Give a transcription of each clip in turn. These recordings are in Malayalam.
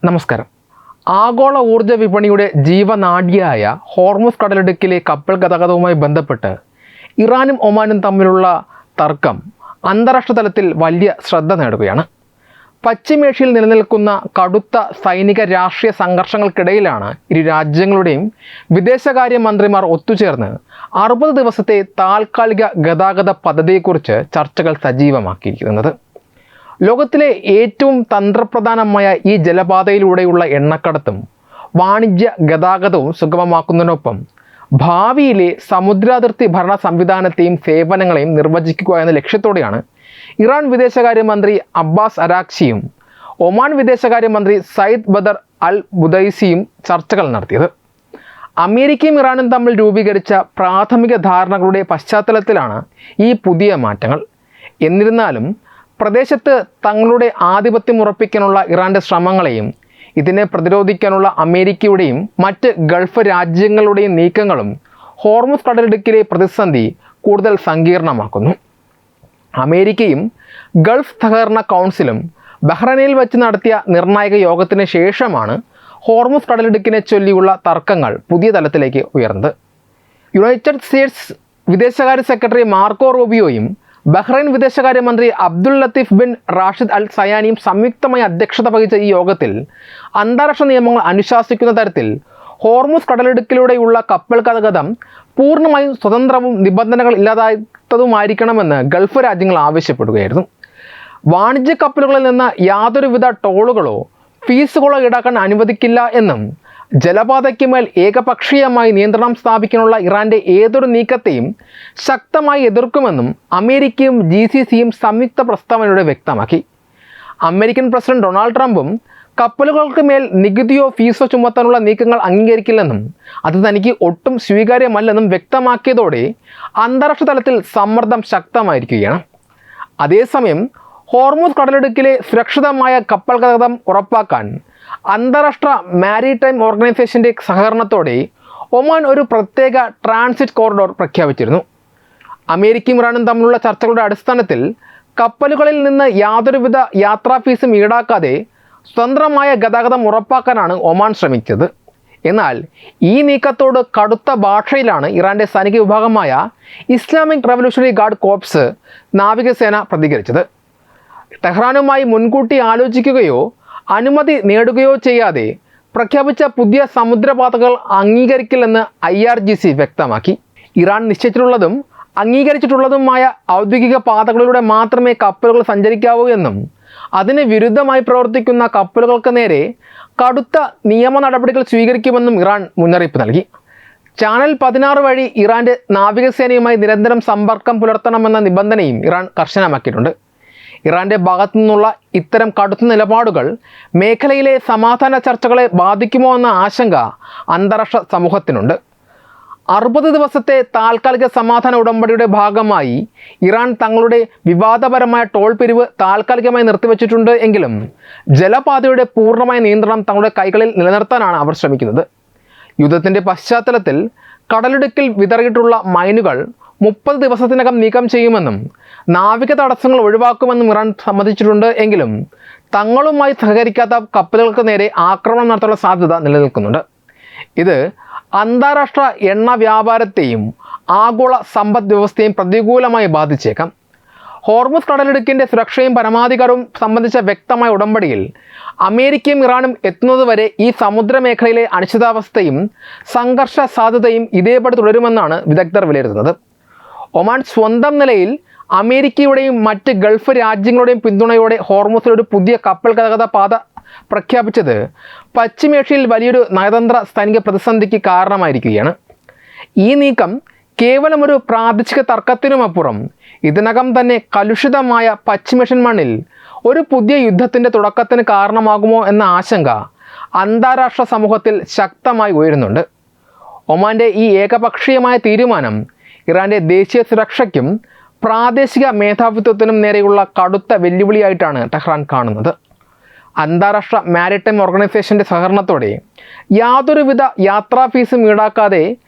നമസ്കാരം. ആഗോള ഊർജ്ജ വിപണിയുടെ ജീവനാഡിയായ ഹോർമുസ് കടലിടുക്കിലെ കപ്പൽ ഗതാഗതവുമായി ബന്ധപ്പെട്ട് ഇറാനും ഒമാനും തമ്മിലുള്ള തർക്കം അന്താരാഷ്ട്ര തലത്തിൽ വലിയ ശ്രദ്ധ നേടുകയാണ്. പശ്ചിമേഷ്യയിൽ നിലനിൽക്കുന്ന കടുത്ത സൈനിക രാഷ്ട്രീയ സംഘർഷങ്ങൾക്കിടയിലാണ് ഇരു രാജ്യങ്ങളുടെയും വിദേശകാര്യ മന്ത്രിമാർ ഒത്തുചേർന്ന് 60 ദിവസത്തെ താൽക്കാലിക ഗതാഗത പദ്ധതിയെക്കുറിച്ച് ചർച്ചകൾ സജീവമാക്കിയിരിക്കുന്നത്. ലോകത്തിലെ ഏറ്റവും തന്ത്രപ്രധാനമായ ഈ ജലപാതയിലൂടെയുള്ള എണ്ണക്കടത്തും വാണിജ്യ ഗതാഗതവും സുഗമമാക്കുന്നതിനൊപ്പം ഭാവിയിലെ സമുദ്രാതിർത്തി ഭരണ സംവിധാനത്തെയും സേവനങ്ങളെയും നിർവചിക്കുക എന്ന ലക്ഷ്യത്തോടെയാണ് ഇറാൻ വിദേശകാര്യമന്ത്രി അബ്ബാസ് അരാക്ചിയും ഒമാൻ വിദേശകാര്യമന്ത്രി സയ്യിദ് ബദർ അൽ ബുദൈസിയും ചർച്ചകൾ നടത്തിയത്. അമേരിക്കയും ഇറാനും തമ്മിൽ രൂപീകരിച്ച പ്രാഥമിക ധാരണകളുടെ പശ്ചാത്തലത്തിലാണ് ഈ പുതിയ മാറ്റങ്ങൾ. എന്നിരുന്നാലും പ്രദേശത്ത് തങ്ങളുടെ ആധിപത്യം ഉറപ്പിക്കാനുള്ള ഇറാൻ്റെ ശ്രമങ്ങളെയും ഇതിനെ പ്രതിരോധിക്കാനുള്ള അമേരിക്കയുടെയും മറ്റ് ഗൾഫ് രാജ്യങ്ങളുടെയും നീക്കങ്ങളും ഹോർമുസ് കടലിടുക്കിലെ പ്രതിസന്ധി കൂടുതൽ സങ്കീർണമാക്കുന്നു. അമേരിക്കയും ഗൾഫ് സഹകരണ കൗൺസിലും ബഹ്റൈനിൽ വെച്ച് നടത്തിയ നിർണായക യോഗത്തിന് ശേഷമാണ് ഹോർമുസ് കടലിടുക്കിനെ ചൊല്ലിയുള്ള തർക്കങ്ങൾ പുതിയ തലത്തിലേക്ക് ഉയർന്നത്. യുണൈറ്റഡ് സ്റ്റേറ്റ്സ് വിദേശകാര്യ സെക്രട്ടറി മാർക്കോ റൂബിയോയും ബഹ്റൈൻ വിദേശകാര്യമന്ത്രി അബ്ദുൽ ലത്തീഫ് ബിൻ റാഷിദ് അൽ സയാനിയും സംയുക്തമായി അധ്യക്ഷത വഹിച്ച ഈ യോഗത്തിൽ അന്താരാഷ്ട്ര നിയമങ്ങൾ അനുശാസിക്കുന്ന തരത്തിൽ ഹോർമുസ് കടലിടുക്കിലൂടെയുള്ള കപ്പൽ ഗതാഗതം പൂർണ്ണമായും സ്വതന്ത്രവും നിബന്ധനകൾ ഇല്ലാതാത്തതുമായിരിക്കണമെന്ന് ഗൾഫ് രാജ്യങ്ങൾ ആവശ്യപ്പെടുകയായിരുന്നു. വാണിജ്യ കപ്പലുകളിൽ നിന്ന് യാതൊരുവിധ ടോളുകളോ ഫീസുകളോ ഈടാക്കാൻ അനുവദിക്കില്ല എന്നും ജലപാതയ്ക്ക് മേൽ ഏകപക്ഷീയമായി നിയന്ത്രണം സ്ഥാപിക്കാനുള്ള ഇറാൻ്റെ ഏതൊരു നീക്കത്തെയും ശക്തമായി എതിർക്കുമെന്നും അമേരിക്കയും GCCയും സംയുക്ത പ്രസ്താവനയോടെ വ്യക്തമാക്കി. അമേരിക്കൻ പ്രസിഡന്റ് ഡൊണാൾഡ് ട്രംപും കപ്പലുകൾക്ക് മേൽ നികുതിയോ ഫീസോ ചുമത്താനുള്ള നീക്കങ്ങൾ അംഗീകരിക്കില്ലെന്നും അത് തനിക്ക് ഒട്ടും സ്വീകാര്യമല്ലെന്നും വ്യക്തമാക്കിയതോടെ അന്താരാഷ്ട്ര തലത്തിൽ സമ്മർദ്ദം ശക്തമായിരിക്കുകയാണ്. അതേസമയം ഹോർമുസ് കടലിടുക്കിലെ സുരക്ഷിതമായ കപ്പൽ ഗതാഗതം ഉറപ്പാക്കാൻ അന്താരാഷ്ട്ര മാരിടൈം ഓർഗനൈസേഷൻ്റെ സഹകരണത്തോടെ ഒമാൻ ഒരു പ്രത്യേക ട്രാൻസിറ്റ് കോറിഡോർ പ്രഖ്യാപിച്ചിരുന്നു. അമേരിക്കയും ഇറാനും തമ്മിലുള്ള ചർച്ചകളുടെ അടിസ്ഥാനത്തിൽ കപ്പലുകളിൽ നിന്ന് യാതൊരുവിധ യാത്രാ ഫീസും ഈടാക്കാതെ സ്വതന്ത്രമായ ഗതാഗതം ഉറപ്പാക്കാനാണ് ഒമാൻ ശ്രമിച്ചത്. എന്നാൽ ഈ നീക്കത്തോട് കടുത്ത ഭാഷയിലാണ് ഇറാൻ്റെ സൈനിക വിഭാഗമായ ഇസ്ലാമിക് റവല്യൂഷണറി ഗാർഡ് കോർപ്സ് നാവികസേന പ്രതികരിച്ചത്. ടെഹ്റാനുമായി മുൻകൂട്ടി ആലോചിക്കുകയോ അനുമതി നേടുകയോ ചെയ്യാതെ പ്രഖ്യാപിച്ച പുതിയ സമുദ്രപാതകൾ അംഗീകരിക്കില്ലെന്ന് IRGC വ്യക്തമാക്കി. ഇറാൻ നിശ്ചയിച്ചിട്ടുള്ളതും അംഗീകരിച്ചിട്ടുള്ളതുമായ ഔദ്യോഗിക പാതകളിലൂടെ മാത്രമേ കപ്പലുകൾ സഞ്ചരിക്കാവൂ എന്നും അതിന് വിരുദ്ധമായി പ്രവർത്തിക്കുന്ന കപ്പലുകൾക്ക് നേരെ കടുത്ത നിയമ നടപടികൾ സ്വീകരിക്കുമെന്നും ഇറാൻ മുന്നറിയിപ്പ് നൽകി. ചാനൽ 16 വഴി ഇറാൻ്റെ നാവികസേനയുമായി നിരന്തരം സമ്പർക്കം പുലർത്തണമെന്ന നിബന്ധനയും ഇറാൻ കർശനമാക്കിയിട്ടുണ്ട്. ഇറാൻ്റെ ഭാഗത്തു നിന്നുള്ള ഇത്തരം കടുത്ത നിലപാടുകൾ മേഖലയിലെ സമാധാന ചർച്ചകളെ ബാധിക്കുമോ എന്ന ആശങ്ക അന്താരാഷ്ട്ര സമൂഹത്തിനുണ്ട്. 60 ദിവസത്തെ താൽക്കാലിക സമാധാന ഉടമ്പടിയുടെ ഭാഗമായി ഇറാൻ തങ്ങളുടെ വിവാദപരമായ ടോൾ പിരിവ് താൽക്കാലികമായി നിർത്തിവച്ചിട്ടുണ്ട് എങ്കിലും ജലപാതയുടെ പൂർണ്ണമായ നിയന്ത്രണം തങ്ങളുടെ കൈകളിൽ നിലനിർത്താനാണ് അവർ ശ്രമിക്കുന്നത്. യുദ്ധത്തിൻ്റെ പശ്ചാത്തലത്തിൽ കടലിടുക്കിൽ വിതറിയിട്ടുള്ള മൈനുകൾ 30 ദിവസത്തിനകം നീക്കം ചെയ്യുമെന്നും നാവിക തടസ്സങ്ങൾ ഒഴിവാക്കുമെന്നും ഇറാൻ സമ്മതിച്ചിട്ടുണ്ട് എങ്കിലും തങ്ങളുമായി സഹകരിക്കാത്ത കപ്പലുകൾക്ക് നേരെ ആക്രമണം നടത്താനുള്ള സാധ്യത നിലനിൽക്കുന്നുണ്ട്. ഇത് അന്താരാഷ്ട്ര എണ്ണ വ്യാപാരത്തെയും ആഗോള സമ്പദ് വ്യവസ്ഥയെയും പ്രതികൂലമായി ബാധിച്ചേക്കാം. ഹോർമുസ് കടലിടുക്കിൻ്റെ സുരക്ഷയും പരമാധികാരവും സംബന്ധിച്ച വ്യക്തമായ ഉടമ്പടിയിൽ അമേരിക്കയും ഇറാനും എത്തുന്നതുവരെ ഈ സമുദ്രമേഖലയിലെ അനിശ്ചിതാവസ്ഥയും സംഘർഷ സാധ്യതയും ഇതേപടി തുടരുമെന്നാണ് വിദഗ്ധർ വിലയിരുത്തുന്നത്. ഒമാൻ സ്വന്തം നിലയിൽ അമേരിക്കയുടെയും മറ്റ് ഗൾഫ് രാജ്യങ്ങളുടെയും പിന്തുണയോടെ ഹോർമുസിൽ ഒരു പുതിയ കപ്പൽ ഗതാഗത പാത പ്രഖ്യാപിച്ചത് പശ്ചിമേഷ്യയിൽ വലിയൊരു നയതന്ത്ര സൈനിക പ്രതിസന്ധിക്ക് കാരണമായിരിക്കുകയാണ്. ഈ നീക്കം കേവലം ഒരു പ്രാദേശിക തർക്കത്തിനുമപ്പുറം ഇതിനകം തന്നെ കലുഷിതമായ പശ്ചിമേഷ്യൻ മണ്ണിൽ ഒരു പുതിയ യുദ്ധത്തിൻ്റെ തുടക്കത്തിന് കാരണമാകുമോ എന്ന ആശങ്ക അന്താരാഷ്ട്ര സമൂഹത്തിൽ ശക്തമായി ഉയരുന്നുണ്ട്. ഒമാൻ്റെ ഈ ഏകപക്ഷീയമായ തീരുമാനം ഇറാൻ്റെ ദേശീയ സുരക്ഷയ്ക്കും പ്രാദേശിക മേധാവിത്വത്തിനും നേരെയുള്ള കടുത്ത വെല്ലുവിളിയായിട്ടാണ് ടെഹ്റാൻ കാണുന്നത്. അന്താരാഷ്ട്ര മാരിടൈം ഓർഗനൈസേഷൻ്റെ സഹകരണത്തോടെ യാതൊരുവിധ യാത്രാ ഫീസും ഈടാക്കാതെ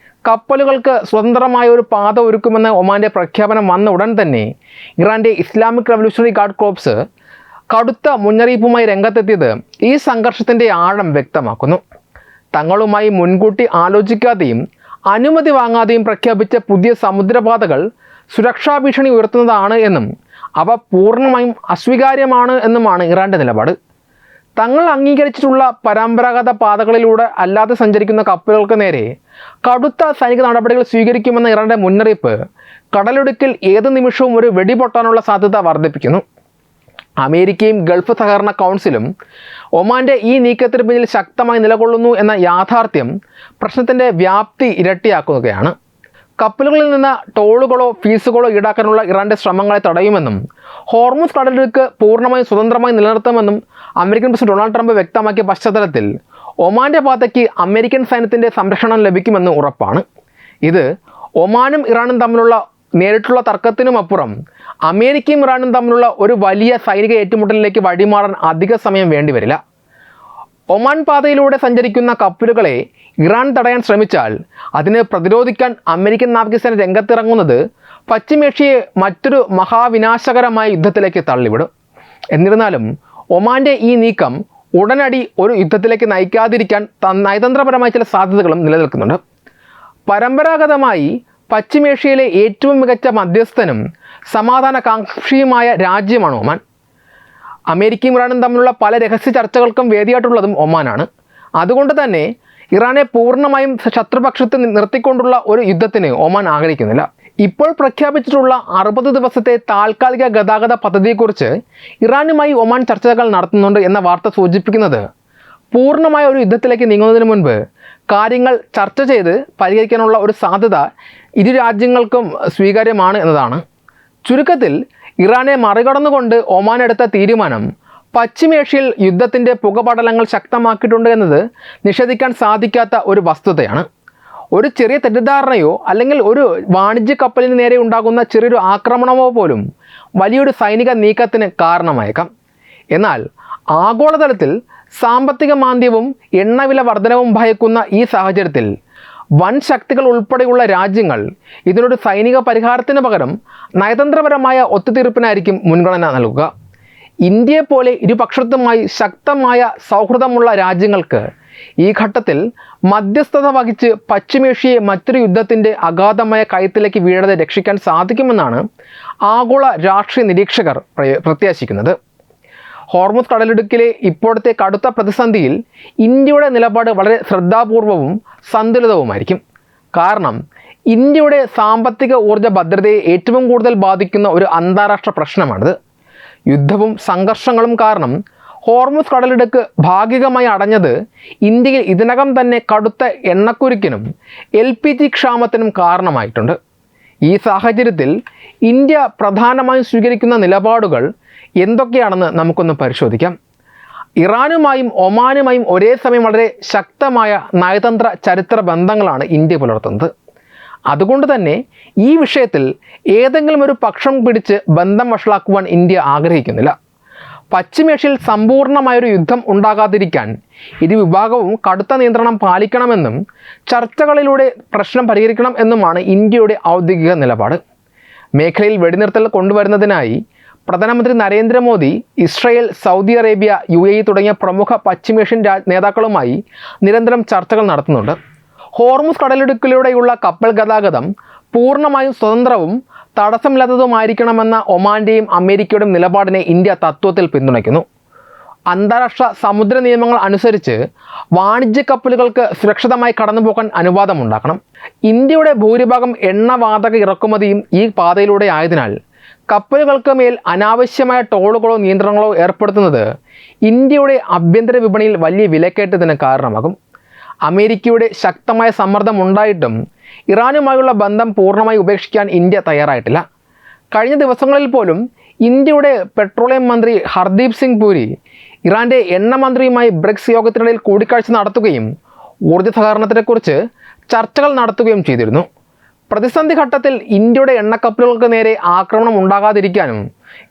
കപ്പലുകൾക്ക് സ്വതന്ത്രമായ ഒരു പാത ഒരുക്കുമെന്ന ഒമാൻ്റെ പ്രഖ്യാപനം വന്ന ഉടൻ തന്നെ ഇറാൻ്റെ ഇസ്ലാമിക് റവല്യൂഷണറി ഗാർഡ് കോർപ്സ് കടുത്ത മുന്നറിയിപ്പുമായി രംഗത്തെത്തിയത് ഈ സംഘർഷത്തിൻ്റെ ആഴം വ്യക്തമാക്കുന്നു. തങ്ങളുമായി മുൻകൂട്ടി ആലോചിക്കാതെയും അനുമതി വാങ്ങാതെയും പ്രഖ്യാപിച്ച പുതിയ സമുദ്രപാതകൾ സുരക്ഷാ ഭീഷണി ഉയർത്തുന്നതാണ് എന്നും അവ പൂർണ്ണമായും അസ്വീകാര്യമാണ് എന്നുമാണ് ഇറാൻ്റെ നിലപാട്. തങ്ങൾ അംഗീകരിച്ചിട്ടുള്ള പരമ്പരാഗത പാതകളിലൂടെ അല്ലാതെ സഞ്ചരിക്കുന്ന കപ്പലുകൾക്ക് നേരെ കടുത്ത സൈനിക നടപടികൾ സ്വീകരിക്കുമെന്ന ഇറാൻ്റെ മുന്നറിയിപ്പ് കടലിടുക്കിൽ ഏത് നിമിഷവും ഒരു വെടിപൊട്ടാനുള്ള സാധ്യത വർദ്ധിപ്പിക്കുന്നു. അമേരിക്കയും ഗൾഫ് സഹകരണ കൗൺസിലും ഒമാൻ്റെ ഈ നീക്കത്തിന് പിന്നിൽ ശക്തമായി നിലകൊള്ളുന്നു എന്ന യാഥാർത്ഥ്യം പ്രശ്നത്തിൻ്റെ വ്യാപ്തി ഇരട്ടിയാക്കുകയാണ്. കപ്പലുകളിൽ നിന്ന് ടോളുകളോ ഫീസുകളോ ഈടാക്കാനുള്ള ഇറാൻ്റെ ശ്രമങ്ങളെ തടയുമെന്നും ഹോർമുസ് കടലിടുക്ക് പൂർണ്ണമായും സ്വതന്ത്രമായി നിലനിർത്തുമെന്നും അമേരിക്കൻ പ്രസിഡന്റ് ഡൊണാൾഡ് ട്രംപ് വ്യക്തമാക്കിയ പശ്ചാത്തലത്തിൽ ഒമാൻ്റെ പാതയ്ക്ക് അമേരിക്കൻ സൈന്യത്തിൻ്റെ സംരക്ഷണം ലഭിക്കുമെന്ന് ഉറപ്പാണ്. ഇത് ഒമാനും ഇറാനും തമ്മിലുള്ള നേരിട്ടുള്ള തർക്കത്തിനുമപ്പുറം അമേരിക്കയും ഇറാനും തമ്മിലുള്ള ഒരു വലിയ സൈനിക ഏറ്റുമുട്ടലിലേക്ക് വഴിമാറാൻ അധിക സമയം വേണ്ടിവരില്ല. ഒമാൻ പാതയിലൂടെ സഞ്ചരിക്കുന്ന കപ്പലുകളെ ഇറാൻ തടയാൻ ശ്രമിച്ചാൽ അതിനെ പ്രതിരോധിക്കാൻ അമേരിക്കൻ നാവികസേന രംഗത്തിറങ്ങുന്നത് പശ്ചിമേഷ്യയെ മറ്റൊരു മഹാവിനാശകരമായ യുദ്ധത്തിലേക്ക് തള്ളിവിടും. എന്നിരുന്നാലും ഒമാൻ്റെ ഈ നീക്കം ഉടനടി ഒരു യുദ്ധത്തിലേക്ക് നയിക്കാതിരിക്കാൻ നയതന്ത്രപരമായ ചില സാധ്യതകളും നിലനിൽക്കുന്നുണ്ട്. പരമ്പരാഗതമായി പശ്ചിമേഷ്യയിലെ ഏറ്റവും മികച്ച മധ്യസ്ഥനും സമാധാനകാംക്ഷിയുമായ രാജ്യമാണ് ഒമാൻ. അമേരിക്കയും ഇറാനും തമ്മിലുള്ള പല രഹസ്യ ചർച്ചകൾക്കും വേദിയായിട്ടുള്ളതും ഒമാനാണ്. അതുകൊണ്ട് തന്നെ ഇറാനെ പൂർണ്ണമായും ശത്രുപക്ഷത്ത് നിർത്തിക്കൊണ്ടുള്ള ഒരു യുദ്ധത്തിന് ഒമാൻ ആഗ്രഹിക്കുന്നില്ല. ഇപ്പോൾ പ്രഖ്യാപിച്ചിട്ടുള്ള 60 ദിവസത്തെ താൽക്കാലിക ഗതാഗത പദ്ധതിയെക്കുറിച്ച് ഇറാനുമായി ഒമാൻ ചർച്ചകൾ നടത്തുന്നുണ്ട് എന്ന വാർത്ത സൂചിപ്പിക്കുന്നത് പൂർണ്ണമായ ഒരു യുദ്ധത്തിലേക്ക് നീങ്ങുന്നതിന് മുൻപ് കാര്യങ്ങൾ ചർച്ച ചെയ്ത് പരിഹരിക്കാനുള്ള ഒരു സാധ്യത ഇരു രാജ്യങ്ങൾക്കും സ്വീകാര്യമാണ് എന്നതാണ്. ചുരുക്കത്തിൽ ഇറാനെ മറികടന്നുകൊണ്ട് ഒമാൻ എടുത്ത തീരുമാനം പശ്ചിമേഷ്യയിൽ യുദ്ധത്തിൻ്റെ പുകപടലങ്ങൾ ശക്തമാക്കിയിട്ടുണ്ട് എന്നത് നിഷേധിക്കാൻ സാധിക്കാത്ത ഒരു വസ്തുതയാണ്. ഒരു ചെറിയ തെറ്റിദ്ധാരണയോ അല്ലെങ്കിൽ ഒരു വാണിജ്യ കപ്പലിന് നേരെ ഉണ്ടാകുന്ന ചെറിയൊരു ആക്രമണമോ പോലും വലിയൊരു സൈനിക നീക്കത്തിന് കാരണമായേക്കാം. എന്നാൽ ആഗോളതലത്തിൽ സാമ്പത്തിക മാന്ദ്യവും എണ്ണവില വർധനവും ഭയക്കുന്ന ഈ സാഹചര്യത്തിൽ വൻ ശക്തികൾ ഉൾപ്പെടെയുള്ള രാജ്യങ്ങൾ ഇതിനൊരു സൈനിക പരിഹാരത്തിന് പകരം നയതന്ത്രപരമായ ഒത്തുതീർപ്പിനായിരിക്കും മുൻഗണന നൽകുക. ഇന്ത്യയെപ്പോലെ ഇരുപക്ഷത്തുമായി ശക്തമായ സൗഹൃദമുള്ള രാജ്യങ്ങൾക്ക് ഈ ഘട്ടത്തിൽ മധ്യസ്ഥത വഹിച്ച് പശ്ചിമേഷ്യയെ മറ്റൊരു യുദ്ധത്തിൻ്റെ അഗാധമായ കയത്തിലേക്ക് വീഴാതെ രക്ഷിക്കാൻ സാധിക്കുമെന്നാണ് ആഗോള രാഷ്ട്രീയ നിരീക്ഷകർ പ്രത്യാശിക്കുന്നത്. ഹോർമുസ് കടലിടുക്കിലെ ഇപ്പോഴത്തെ കടുത്ത പ്രതിസന്ധിയിൽ ഇന്ത്യയുടെ നിലപാട് വളരെ ശ്രദ്ധാപൂർവവും സന്തുലിതവുമായിരിക്കും. കാരണം ഇന്ത്യയുടെ സാമ്പത്തിക ഊർജ്ജ ഭദ്രതയെ ഏറ്റവും കൂടുതൽ ബാധിക്കുന്ന ഒരു അന്താരാഷ്ട്ര പ്രശ്നമാണിത്. യുദ്ധവും സംഘർഷങ്ങളും കാരണം ഹോർമുസ് കടലിടുക്ക് ഭാഗികമായി അടഞ്ഞത് ഇന്ത്യയിൽ ഇതിനകം തന്നെ കടുത്ത എണ്ണക്കുരുക്കിനും LPG ക്ഷാമത്തിനും കാരണമായിട്ടുണ്ട്. ഈ സാഹചര്യത്തിൽ ഇന്ത്യ പ്രധാനമായും സ്വീകരിക്കുന്ന നിലപാടുകൾ എന്തൊക്കെയാണെന്ന് നമുക്കൊന്ന് പരിശോധിക്കാം. ഇറാനുമായും ഒമാനുമായും ഒരേ സമയം വളരെ ശക്തമായ നയതന്ത്ര ചരിത്ര ബന്ധങ്ങളാണ് ഇന്ത്യ പുലർത്തുന്നത്. അതുകൊണ്ട് തന്നെ ഈ വിഷയത്തിൽ ഏതെങ്കിലും ഒരു പക്ഷം പിടിച്ച് ബന്ധം വഷളാക്കുവാൻ ഇന്ത്യ ആഗ്രഹിക്കുന്നില്ല. പശ്ചിമേഷ്യയിൽ സമ്പൂർണ്ണമായൊരു യുദ്ധം ഉണ്ടാകാതിരിക്കാൻ ഇരുവിഭാഗവും കടുത്ത നിയന്ത്രണം പാലിക്കണമെന്നും ചർച്ചകളിലൂടെ പ്രശ്നം പരിഹരിക്കണം എന്നുമാണ് ഇന്ത്യയുടെ ഔദ്യോഗിക നിലപാട്. മേഖലയിൽ വെടിനിർത്തൽ കൊണ്ടുവരുന്നതിനായി പ്രധാനമന്ത്രി Narendra Modi Israel, Saudi Arabia, UAE തുടങ്ങിയ പ്രമുഖ പശ്ചിമേഷ്യൻ നേതാക്കളുമായി നിരന്തരം ചർച്ചകൾ നടത്തുന്നുണ്ട്. ഹോർമുസ് കടലിടുക്കിലൂടെയുള്ള കപ്പൽ ഗതാഗതം പൂർണ്ണമായും സ്വതന്ത്രവും തടസ്സമില്ലാത്തതുമായിരിക്കണമെന്ന ഒമാൻ്റെയും അമേരിക്കയുടെയും നിലപാടിനെ ഇന്ത്യ തത്വത്തിൽ പിന്തുണയ്ക്കുന്നു. അന്താരാഷ്ട്ര സമുദ്ര നിയമങ്ങൾ അനുസരിച്ച് വാണിജ്യ കപ്പലുകൾക്ക് സുരക്ഷിതമായി കടന്നുപോകാൻ അനുവാദമുണ്ടാക്കണം. ഇന്ത്യയുടെ ഭൂരിഭാഗം എണ്ണവാതക ഇറക്കുമതിയും ഈ പാതയിലൂടെ ആയതിനാൽ കപ്പലുകൾക്ക് മേൽ അനാവശ്യമായ ടോളുകളോ നിയന്ത്രണങ്ങളോ ഏർപ്പെടുത്തുന്നത് ഇന്ത്യയുടെ ആഭ്യന്തര വിപണിയിൽ വലിയ വിലക്കയറ്റത്തിന് കാരണമാകും. അമേരിക്കയുടെ ശക്തമായ സമ്മർദ്ദം ഉണ്ടായിട്ടും ഇറാനുമായുള്ള ബന്ധം പൂർണ്ണമായി ഉപേക്ഷിക്കാൻ ഇന്ത്യ തയ്യാറായിട്ടില്ല. കഴിഞ്ഞ ദിവസങ്ങളിൽ പോലും ഇന്ത്യയുടെ പെട്രോളിയം മന്ത്രി ഹർദീപ് സിംഗ് പുരി ഇറാൻ്റെ എണ്ണ മന്ത്രിയുമായി ബ്രിക്സ് യോഗത്തിനിടയിൽ കൂടിക്കാഴ്ച നടത്തുകയും ഊർജ്ജ സഹകരണത്തെക്കുറിച്ച് ചർച്ചകൾ നടത്തുകയും ചെയ്തിരുന്നു. പ്രതിസന്ധി ഘട്ടത്തിൽ ഇന്ത്യയുടെ എണ്ണക്കപ്പലുകൾക്ക് നേരെ ആക്രമണം ഉണ്ടാകാതിരിക്കാനും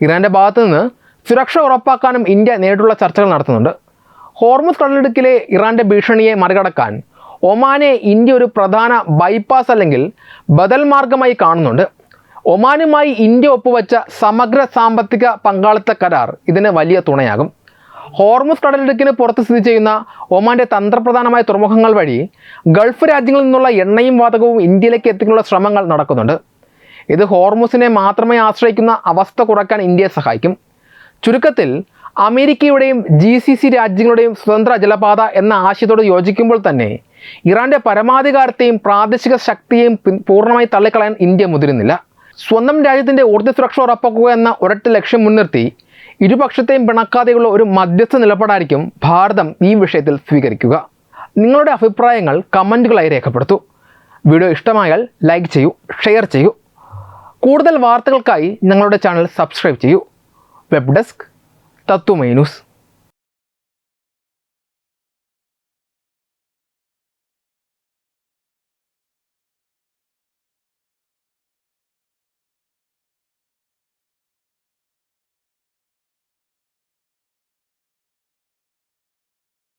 ഇറാൻ്റെ ഭാഗത്തു നിന്ന് സുരക്ഷ ഉറപ്പാക്കാനും ഇന്ത്യ നേരിട്ടുള്ള ചർച്ചകൾ നടത്തുന്നുണ്ട്. ഹോർമുസ് കടലിടുക്കിലെ ഇറാൻ്റെ ഭീഷണിയെ മറികടക്കാൻ ഒമാനെ ഇന്ത്യ ഒരു പ്രധാന ബൈപ്പാസ് അല്ലെങ്കിൽ ബദൽ മാർഗമായി കാണുന്നുണ്ട്. ഒമാനുമായി ഇന്ത്യ ഒപ്പുവെച്ച സമഗ്ര സാമ്പത്തിക പങ്കാളിത്ത കരാർ ഇതിന് വലിയ തുണയാകും. ഹോർമുസ് കടലിടുക്കിന് പുറത്ത് സ്ഥിതി ചെയ്യുന്ന ഒമാൻ്റെ തന്ത്രപ്രധാനമായ തുറമുഖങ്ങൾ വഴി ഗൾഫ് രാജ്യങ്ങളിൽ നിന്നുള്ള എണ്ണയും വാതകവും ഇന്ത്യയിലേക്ക് എത്തിക്കാനുള്ള ശ്രമങ്ങൾ നടക്കുന്നുണ്ട്. ഇത് ഹോർമുസിനെ മാത്രമേ ആശ്രയിക്കുന്ന അവസ്ഥ കുറയ്ക്കാൻ ഇന്ത്യയെ സഹായിക്കും. ചുരുക്കത്തിൽ അമേരിക്കയുടെയും GCC രാജ്യങ്ങളുടെയും സ്വതന്ത്ര ജലപാത എന്ന ആശയത്തോട് യോജിക്കുമ്പോൾ തന്നെ ഇറാൻ്റെ പരമാധികാരത്തെയും പ്രാദേശിക ശക്തിയെയും പൂർണ്ണമായി തള്ളിക്കളയാൻ ഇന്ത്യ മുതിരുന്നില്ല. സ്വന്തം രാജ്യത്തിൻ്റെ ഊർജ്ജ സുരക്ഷ ഉറപ്പാക്കുക എന്ന ഒരൊറ്റ ലക്ഷ്യം മുൻനിർത്തി ഇരുപക്ഷത്തെയും പിണക്കാതെയുള്ള ഒരു മധ്യസ്ഥ നിലപാടായിരിക്കും ഭാരതം ഈ വിഷയത്തിൽ സ്വീകരിക്കുക. നിങ്ങളുടെ അഭിപ്രായങ്ങൾ കമൻറ്റുകളായി രേഖപ്പെടുത്തൂ. വീഡിയോ ഇഷ്ടമായാൽ ലൈക്ക് ചെയ്യൂ, ഷെയർ ചെയ്യൂ. കൂടുതൽ വാർത്തകൾക്കായി ഞങ്ങളുടെ ചാനൽ സബ്സ്ക്രൈബ് ചെയ്യൂ. വെബ് ഡെസ്ക് തത്വമൈ ന്യൂസ്.